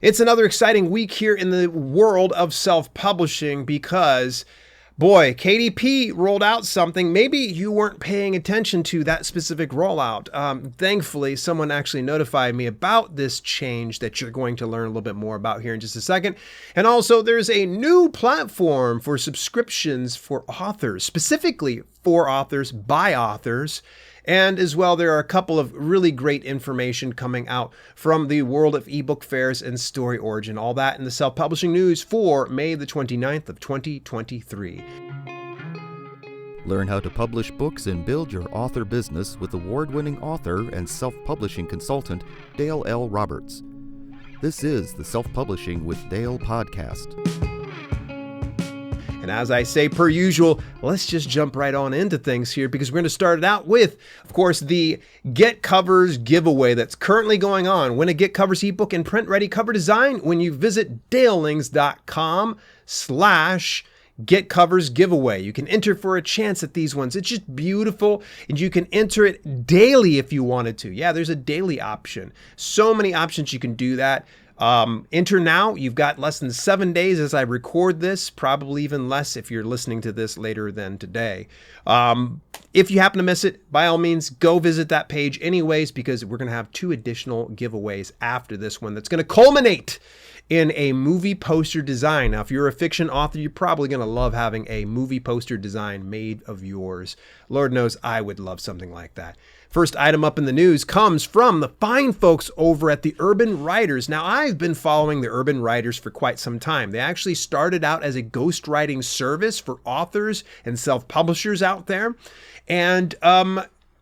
It's another exciting week here in the world of self-publishing because, boy, KDP rolled out something. Maybe you weren't paying attention to that specific rollout. Thankfully, someone actually notified me about this change that you're going to learn a little bit more about here in just a second. And also, there's a new platform for subscriptions for authors, specifically for authors, by authors. And as well, there are a couple of really great information coming out from the world of ebook fairs and story origin. All that in the self-publishing news for May the 29th of 2023. Learn how to publish books and build your author business with award-winning author and self-publishing consultant Dale L. Roberts. This is the Self-Publishing with Dale podcast. And as I say, per usual, let's just jump right on into things here because we're going to start it out with, of course, the Get Covers giveaway that's currently going on. Win a Get Covers ebook and print ready cover design when you visit dalelings.com/Get Covers giveaway. You can enter for a chance at these ones. It's just beautiful, and you can enter it daily if you wanted to. Yeah, there's a daily option. So many options you can do that. Enter now. You've got less than 7 days as I record this, probably even less if you're listening to this later than today. If you happen to miss it, by all means, go visit that page anyways, because we're going to have 2 additional giveaways after this one that's going to culminate in a movie poster design. Now, if you're a fiction author, you're probably going to love having a movie poster design made of yours. Lord knows I would love something like that. First item up in the news comes from the fine folks over at the Urban Writers. Now, I've been following the Urban Writers for quite some time. They actually started out as a ghostwriting service for authors and self-publishers out there. And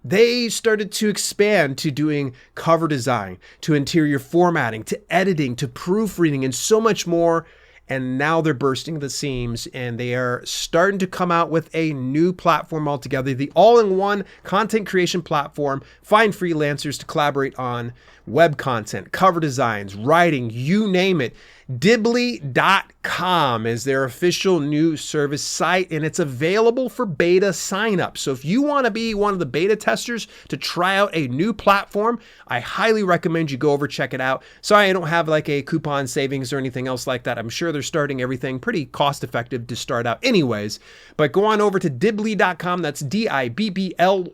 they started to expand to doing cover design, to interior formatting, to editing, to proofreading, and so much more. And now they're bursting the seams and they are starting to come out with a new platform altogether, the all-in-one content creation platform. Find freelancers to collaborate on web content, cover designs, writing, you name it. Dibbly.com is their official new service site, and it's available for beta sign-up. So if you want to be one of the beta testers to try out a new platform, I highly recommend you go over, check it out. Sorry, I don't have like a coupon savings or anything else like that. I'm sure they're starting everything pretty cost-effective to start out anyways. But go on over to Dibbly.com, that's Dibbly.com,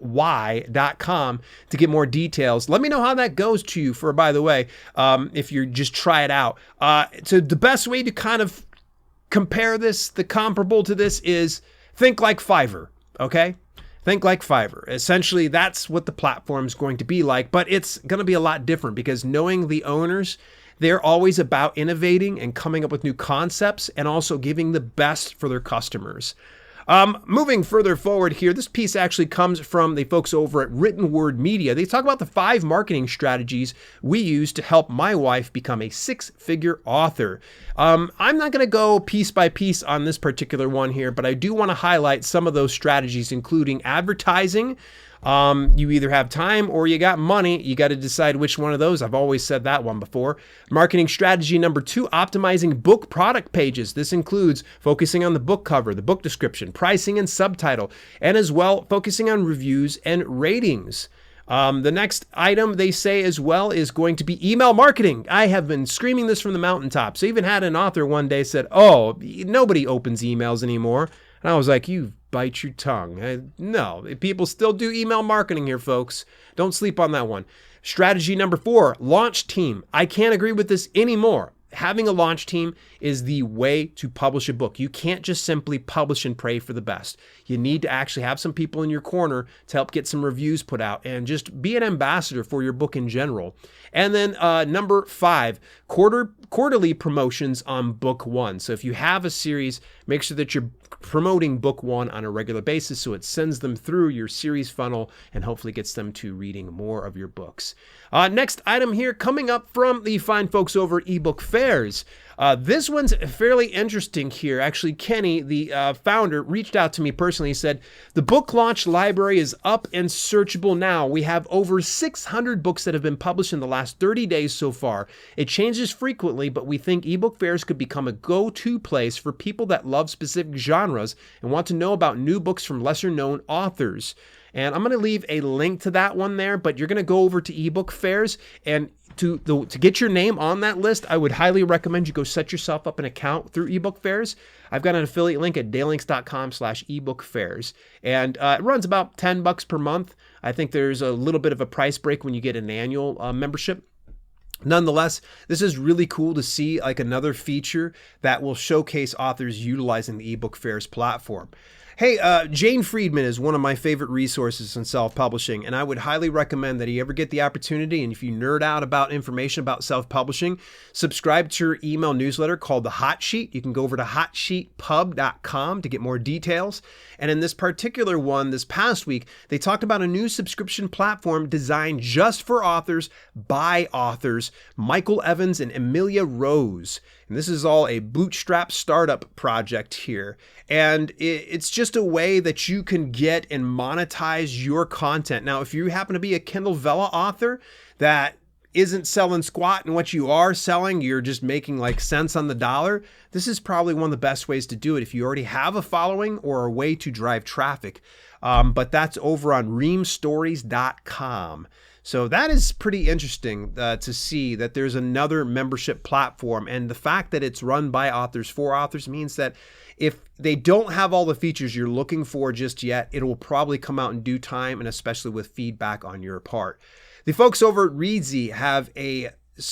to get more details. Let me know how that goes to you for, by the way, if you just try it out. So the best way to kind of compare this, the comparable to this is think like Fiverr, okay? Think like Fiverr. Essentially, that's what the platform's going to be like, but it's going to be a lot different because knowing the owners, they're always about innovating and coming up with new concepts and also giving the best for their customers. Moving further forward here, this piece actually comes from the folks over at Written Word Media. They talk about the 5 marketing strategies we use to help my wife become a 6-figure author. I'm not going to go piece by piece on this particular one here, but I do want to highlight some of those strategies, including advertising. You either have time or you got money. You got to decide which one of those. I've always said that one before. Marketing strategy number 2, optimizing book product pages. This includes focusing on the book cover, the book description, pricing and subtitle, and as well focusing on reviews and ratings. The next item they say as well is going to be email marketing. I have been screaming this from the mountaintops. I even had an author one day said, "Oh, nobody opens emails anymore." And I was like, you bite your tongue. No, people still do email marketing here, folks. Don't sleep on that one. Strategy number 4, launch team. I can't agree with this anymore. Having a launch team is the way to publish a book. You can't just simply publish and pray for the best. You need to actually have some people in your corner to help get some reviews put out and just be an ambassador for your book in general. And then number 5, quarterly promotions on book 1. So if you have a series, make sure that you're promoting book 1 on a regular basis so it sends them through your series funnel and hopefully gets them to reading more of your books. Next item here coming up from the fine folks over at eBook Fairs. This one's fairly interesting here. Actually, Kenny, the founder, reached out to me personally. He said, the book launch library is up and searchable now. We have over 600 books that have been published in the last 30 days so far. It changes frequently, but we think eBook Fairs could become a go-to place for people that love specific genres and want to know about new books from lesser-known authors. And I'm going to leave a link to that one there, but you're going to go over to eBook Fairs and to get your name on that list, I would highly recommend you go set yourself up an account through ebook fairs. I've got an affiliate link at dalelinks.com/ebookfairs, and it runs about $10 per month. I think there's a little bit of a price break when you get an annual membership. Nonetheless, this is really cool to see, like, another feature that will showcase authors utilizing the ebook fairs platform. Hey, Jane Friedman is one of my favorite resources in self-publishing, and I would highly recommend that you ever get the opportunity, and if you nerd out about information about self-publishing, subscribe to her email newsletter called The Hot Sheet. You can go over to hotsheetpub.com to get more details. And in this particular one, this past week, they talked about a new subscription platform designed just for authors by authors, Michael Evans and Amelia Rose. And this is all a bootstrap startup project here. And it's just a way that you can get and monetize your content. Now, if you happen to be a Kindle Vella author that isn't selling squat, and what you are selling, you're just making like cents on the dollar, this is probably one of the best ways to do it if you already have a following or a way to drive traffic. But that's over on reamstories.com. So that is pretty interesting to see that there's another membership platform. And the fact that it's run by authors for authors means that if they don't have all the features you're looking for just yet, it will probably come out in due time, and especially with feedback on your part. The folks over at Reedsy have a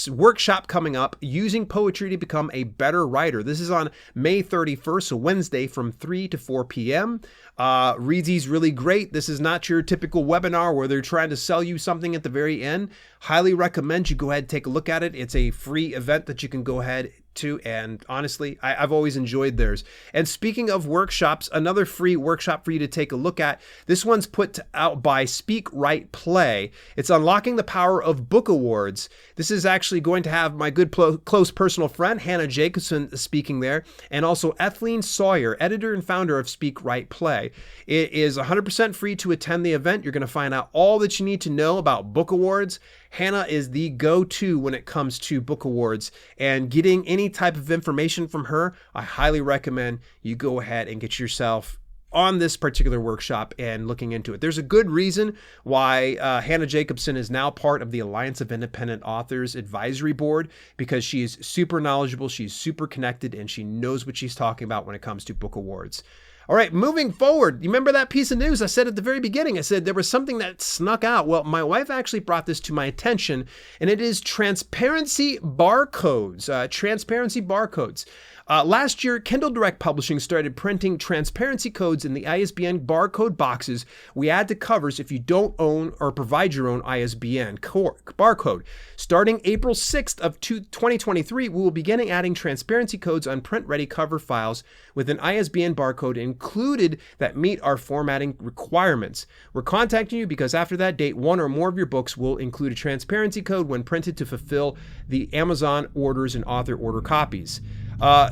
workshop coming up, using poetry to become a better writer. This is on May 31st, so Wednesday, from 3 to 4 p.m. Reedsy's really great. This is not your typical webinar where they're trying to sell you something at the very end. Highly recommend you go ahead and take a look at it. It's a free event that you can go ahead to, and honestly, I've always enjoyed theirs. And speaking of workshops, another free workshop for you to take a look at. This one's put out by Speak, Write, Play. It's Unlocking the Power of Book Awards. This is actually going to have my good close personal friend Hannah Jacobson speaking there, and also Etheline Sawyer, editor and founder of Speak, Write, Play. It is 100% free to attend the event. You're going to find out all that you need to know about book awards. Hannah is the go-to when it comes to book awards, and getting any type of information from her, I highly recommend you go ahead and get yourself on this particular workshop and looking into it. There's a good reason why Hannah Jacobson is now part of the Alliance of Independent Authors Advisory Board, because she is super knowledgeable, she's super connected, and she knows what she's talking about when it comes to book awards. All right, moving forward, you remember that piece of news I said at the very beginning? I said there was something that snuck out. Well, my wife actually brought this to my attention, and it is transparency barcodes. Transparency barcodes. Last year, Kindle Direct Publishing started printing transparency codes in the ISBN barcode boxes we add to covers if you don't own or provide your own ISBN barcode. Starting April 6th of 2023, we will begin adding transparency codes on print-ready cover files with an ISBN barcode included that meet our formatting requirements. We're contacting you because after that date, one or more of your books will include a transparency code when printed to fulfill the Amazon orders and author order copies.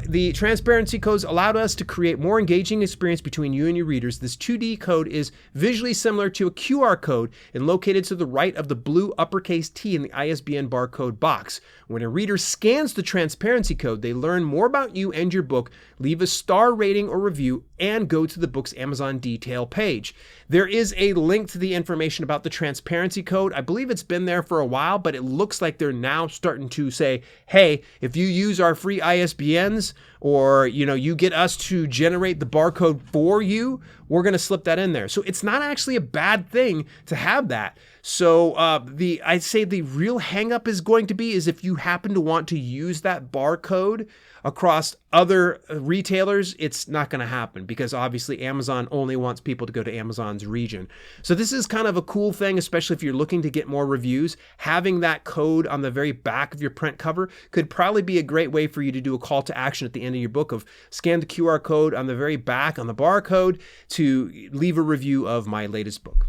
The transparency codes allowed us to create more engaging experience between you and your readers. This 2D code is visually similar to a QR code and located to the right of the blue uppercase T in the ISBN barcode box. When a reader scans the transparency code, they learn more about you and your book, leave a star rating or review, and go to the book's Amazon detail page. There is a link to the information about the transparency code. I believe it's been there for a while, but it looks like they're now starting to say, hey, if you use our free ISBNs, or you get us to generate the barcode for you, we're going to slip that in there. So it's not actually a bad thing to have that. So I'd say the real hang up is going to be is if you happen to want to use that barcode across other retailers, it's not going to happen because obviously Amazon only wants people to go to Amazon's region. So this is kind of a cool thing, especially if you're looking to get more reviews. Having that code on the very back of your print cover could probably be a great way for you to do a call to action at the end of your book of scan the QR code on the very back on the barcode to leave a review of my latest book.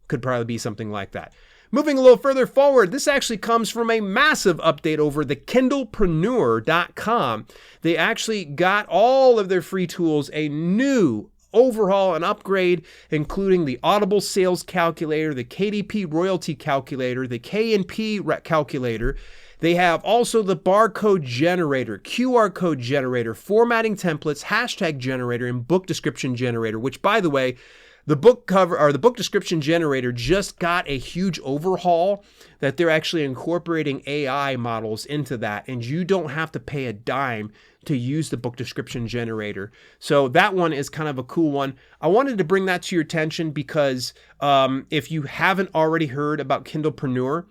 Could probably be something like that. Moving a little further forward, this actually comes from a massive update over the Kindlepreneur.com. They actually got all of their free tools a new overhaul and upgrade, including the Audible Sales Calculator, the KDP Royalty Calculator, the K&P Calculator. They have also the barcode generator, QR code generator, formatting templates, hashtag generator, and book description generator, which, by the way, The book cover or the book description generator just got a huge overhaul that they're actually incorporating AI models into that, and you don't have to pay a dime to use the book description generator. So that one is kind of a cool one. I wanted to bring that to your attention because if you haven't already heard about Kindlepreneur,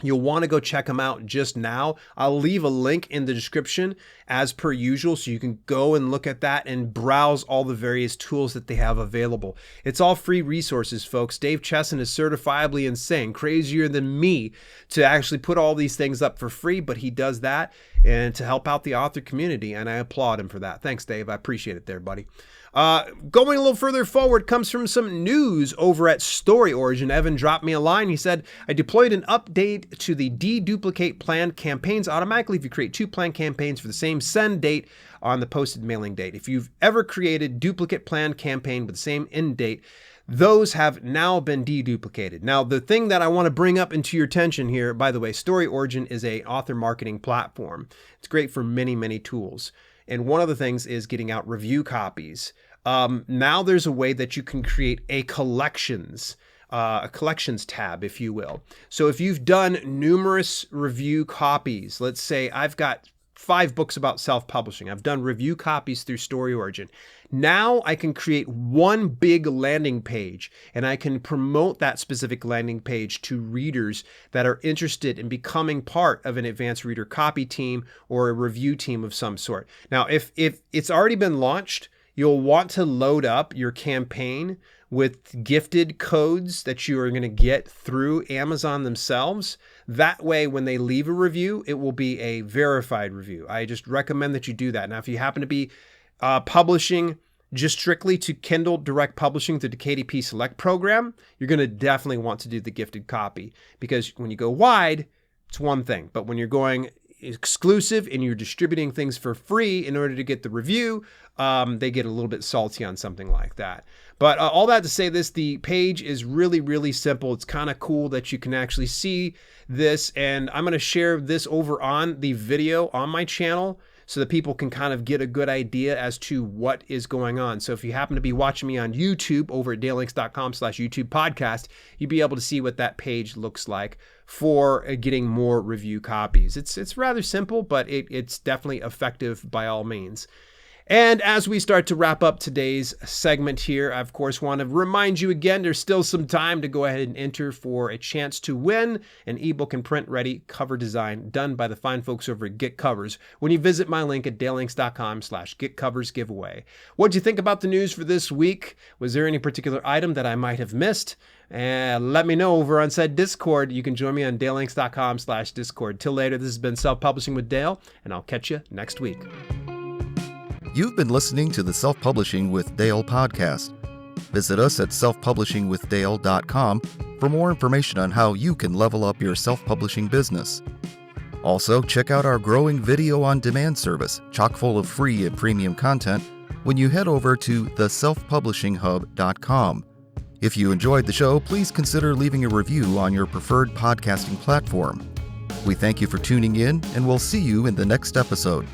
you'll want to go check them out just now. I'll leave a link in the description as per usual, so you can go and look at that and browse all the various tools that they have available. It's all free resources, folks. Dave Chesson is certifiably insane, crazier than me to actually put all these things up for free, but he does that and to help out the author community, and I applaud him for that. Thanks, Dave. I appreciate it there, buddy. Going a little further forward comes from some news over at Story Origin. Evan dropped me a line. He said, I deployed an update to the deduplicate planned campaigns automatically if you create 2 planned campaigns for the same send date on the posted mailing date. If you've ever created duplicate planned campaign with the same end date, those have now been deduplicated. Now, the thing that I want to bring up into your attention here, by the way, Story Origin is a author marketing platform. It's great for many, many tools. And one of the things is getting out review copies. Now there's a way that you can create a collections tab, if you will. So if you've done numerous review copies, let's say I've got 5 books about self-publishing. I've done review copies through Story Origin. Now I can create one big landing page, and I can promote that specific landing page to readers that are interested in becoming part of an advanced reader copy team or a review team of some sort. Now, if it's already been launched, you'll want to load up your campaign with gifted codes that you are going to get through Amazon themselves. That way, when they leave a review, it will be a verified review. I just recommend that you do that. Now, if you happen to be publishing just strictly to Kindle Direct Publishing through the KDP Select program, you're going to definitely want to do the gifted copy, because when you go wide, it's one thing. But when you're going exclusive and you're distributing things for free in order to get the review, they get a little bit salty on something like that. But all that to say this, the page is really, really simple. It's kind of cool that you can actually see this, and I'm going to share this over on the video on my channel so that people can kind of get a good idea as to what is going on. So if you happen to be watching me on YouTube over at dalelinks.com/YouTube podcast, you'll be able to see what that page looks like for getting more review copies. It's rather simple, but it's definitely effective by all means. And as we start to wrap up today's segment here, I, of course, want to remind you again, there's still some time to go ahead and enter for a chance to win an ebook and print-ready cover design done by the fine folks over at Get Covers when you visit my link at dalelinks.com/getcoversgiveaway. What do you think about the news for this week? Was there any particular item that I might have missed? Let me know over on said Discord. You can join me on dalelinks.com/Discord. Till later, this has been Self-Publishing with Dale, and I'll catch you next week. You've been listening to the Self-Publishing with Dale podcast. Visit us at selfpublishingwithdale.com for more information on how you can level up your self-publishing business. Also, check out our growing video-on-demand service, chock full of free and premium content, when you head over to theselfpublishinghub.com. If you enjoyed the show, please consider leaving a review on your preferred podcasting platform. We thank you for tuning in, and we'll see you in the next episode.